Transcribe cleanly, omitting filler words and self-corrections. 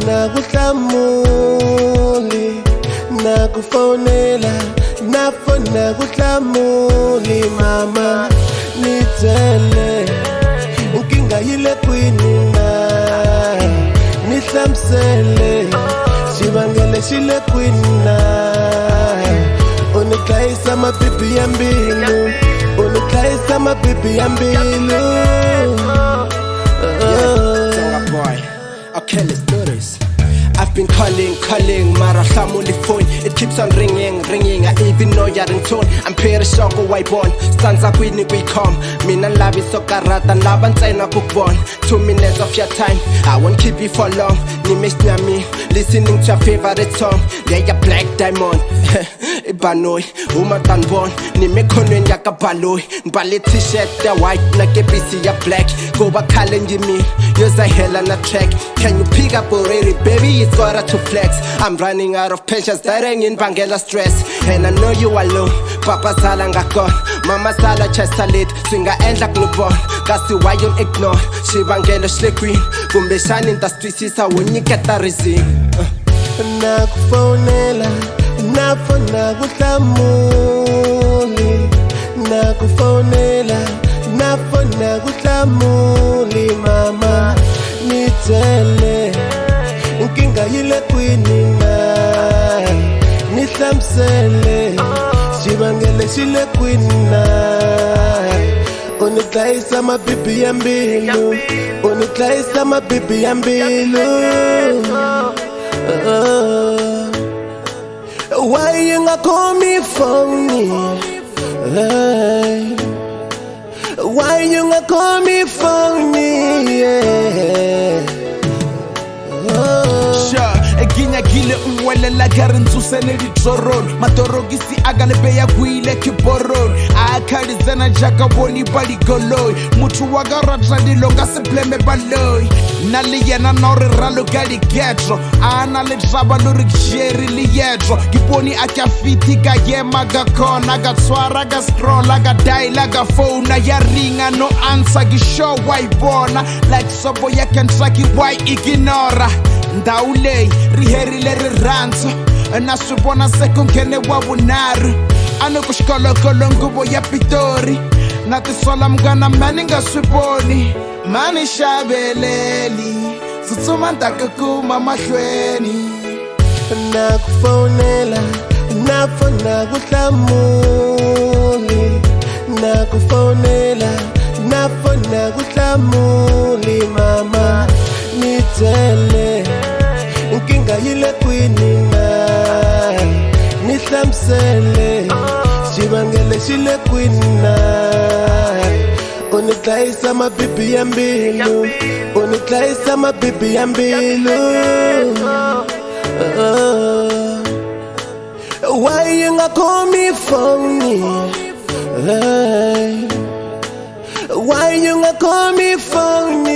nafona kutlamuli nakufonela nafona kutlamuli mama nitele inkinga yile kwini na nihlamsele xivangele xile kwini na uniklayisa mapipi ya mbilu uniklayisa mapipi ya mbilu. Boy, okay, let's do this. I've been calling, mara hlamuli phone. It keeps on ringing. I even know your ringtone. I'm pretty sure go I born. Stanza kwini we come. Mina labi so karata laba ntsena kukubona. 2 minutes of your time, I won't keep you for long. Ni miss me, listening to your favorite song. Yeah, your Black Diamond. Ibanoy, umatanbon. Ni mekonwen yaka baloy. Nbali t-shirt ya white, na kebisi ya black. Go back challenge me, use a hell on a track. Can you pick up already, baby? It's got to flex. I'm running out of patience, that ain't in Bangela stress. And I know you alone, Papa Sala nga gone. Mama Sala chest a lit, swinga end like no bone. Kasi why you ignore, she Bangela slick queen. Kumbe shine in the streets is when you get the reason. Nakufonela, nafona kutlamuli nakufonela, nafona kutlamuli mama nitele inkinga yile kwini na nihlamsele xivangele xile kwini na uniklayisa mapipi ya mbilu uniklayisa mapipi ya mbilu. Why you not call me phony? Why you not call me phony? Eginya gile unwele la garin susene di troron Matorogisi agale beya guile kiboron Akali zena jaka boni bali goloy Mutu wagaratra di longa se bleme baloy Nali yena nori ralo gali getro Ana le traba luri kjeri li yetro Giponi akia fiti ga yema ga kona Ga tswara ga scrolla ga dial ga phone Ya ringa no answer gishow why bona Like sobo ya kentraki why ignora Ndawulei, riherile riranzo Na swibona seko nkene wa vunharhu Ano kuxikolokolo nguvo ya Pitori Na tisola mgana mani nga swiboni Mani xaveleli Tsutsuma ntaka kuma mahlweni Nakufonela, nafona kutlamuli Nakufonela, nafona kutlamuli mama nitele inkinga yile kwini na nihlamsele xivangele xile kwini na uniklayisa mapipi ya mbilu uniklayisa mapipi ya mbilu. Why you not call me phony? Why you not call me phony?